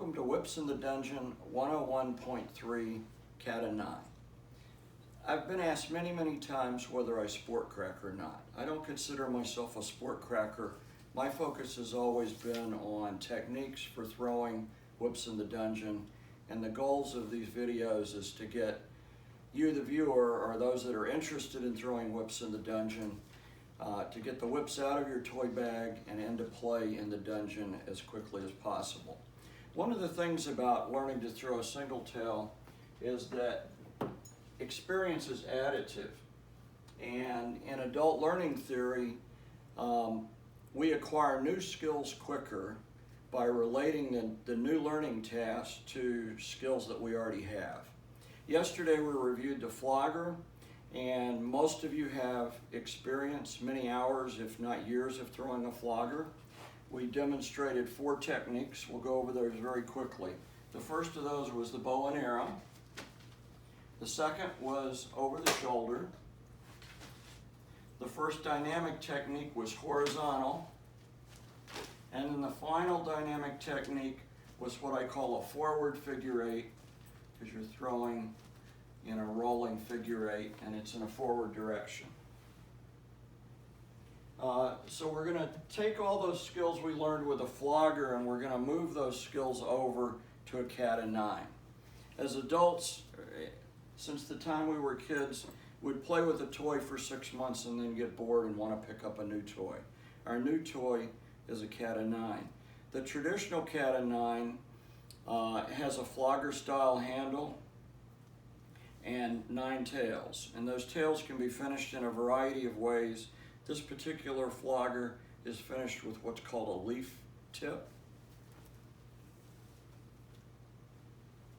Welcome to Whips in the Dungeon 101.3 Kata 9. I've been asked many times whether I sport crack or not. I don't consider myself a sport cracker. My focus has always been on techniques for throwing whips in the dungeon, and the goals of these videos is to get you, the viewer, or those that are interested in throwing whips in the dungeon, to get the whips out of your toy bag and into play in the dungeon as quickly as possible. One of the things about learning to throw a single tail is that experience is additive. And in adult learning theory, we acquire new skills quicker by relating the new learning tasks to skills that we already have. Yesterday we reviewed the flogger, and most of you have experience, many hours if not years of throwing a flogger. We demonstrated 4 techniques. We'll go over those very quickly. The first of those was the bow and arrow. The second was over the shoulder. The first dynamic technique was horizontal. And then the final dynamic technique was what I call a forward figure 8, because you're throwing in a rolling figure 8 and it's in a forward direction. So we're going to take all those skills we learned with a flogger and we're going to move those skills over to a Kata 9. As adults, since the time we were kids, we'd play with a toy for 6 months and then get bored and want to pick up a new toy. Our new toy is a Kata 9. The traditional Kata 9 has a flogger style handle and 9 tails, and those tails can be finished in a variety of ways. This particular flogger is finished with what's called a leaf tip.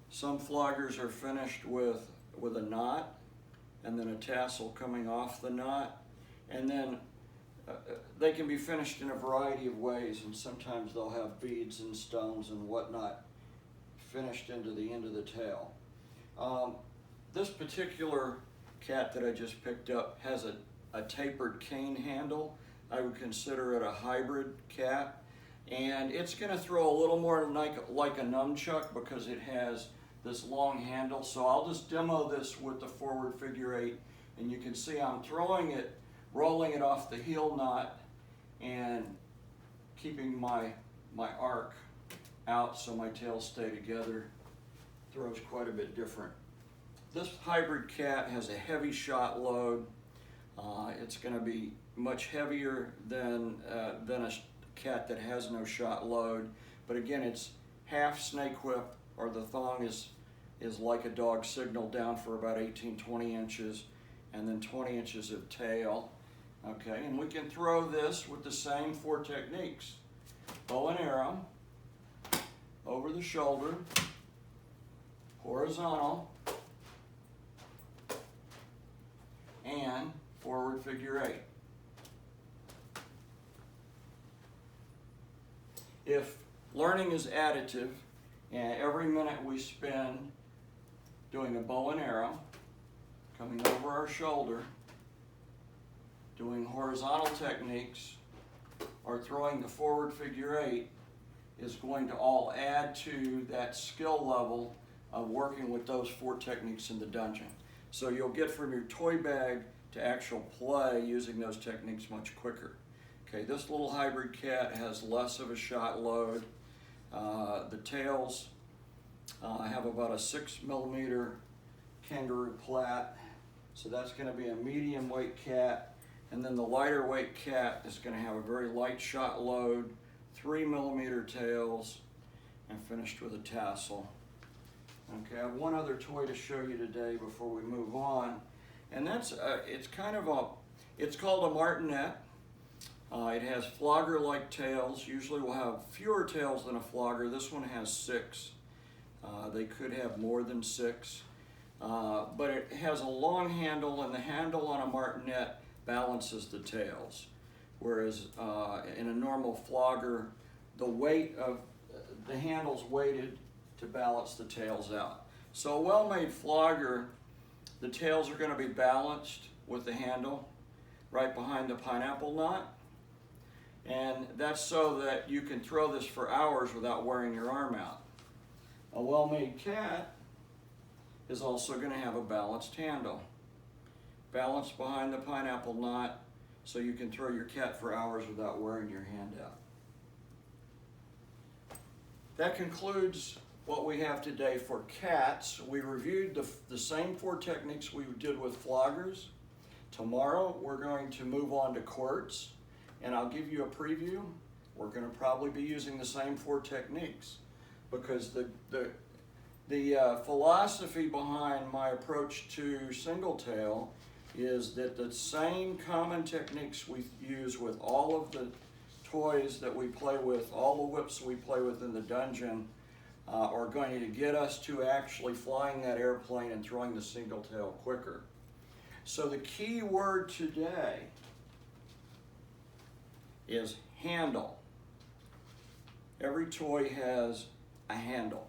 Some floggers are finished with a knot and then a tassel coming off the knot, and then they can be finished in a variety of ways, and sometimes they'll have beads and stones and whatnot finished into the end of the tail. This particular cat that I just picked up has a tapered cane handle. I would consider it a hybrid cat, and it's going to throw a little more like a nunchuck because it has this long handle. So I'll just demo this with the forward figure 8, and you can see I'm throwing it, rolling it off the heel knot and keeping my arc out so my tails stay together. Throws quite a bit different. This hybrid cat has a heavy shot load. It's going to be much heavier than a cat that has no shot load, but again, it's half snake whip, or the thong is like a dog signal down for about 18-20 inches, and then 20 inches of tail. Okay, and we can throw this with the same 4 techniques: bow and arrow, over the shoulder, horizontal, and forward figure 8. If learning is additive, and every minute we spend doing a bow and arrow, coming over our shoulder, doing horizontal techniques, or throwing the forward figure 8, is going to all add to that skill level of working with those 4 techniques in the dungeon. So you'll get from your toy bag to actual play using those techniques much quicker. Okay, this little hybrid cat has less of a shot load. The tails have about a 6mm kangaroo plait, so that's going to be a medium weight cat. And then the lighter weight cat is going to have a very light shot load, 3mm tails, and finished with a tassel. Okay, I have one other toy to show you today before we move on, and that's it's called a martinet. It has flogger-like tails. Usually we'll have fewer tails than a flogger. This one has 6. They could have more than 6, but it has a long handle, and the handle on a martinet balances the tails, whereas in a normal flogger, the weight of the handle's weighted to balance the tails out. So a well-made flogger, the tails are going to be balanced with the handle right behind the pineapple knot, and that's so that you can throw this for hours without wearing your arm out. A well-made cat is also going to have a balanced handle. Balanced behind the pineapple knot so you can throw your cat for hours without wearing your hand out. That concludes what we have today for cats. We reviewed the same 4 techniques we did with floggers. Tomorrow we're going to move on to quirts, and I'll give you a preview. We're going to probably be using the same 4 techniques because the philosophy behind my approach to singletail is that the same common techniques we use with all of the toys that we play with, all the whips we play with in the dungeon, are going to get us to actually flying that airplane and throwing the singletail quicker. So the key word today is handle. Every toy has a handle.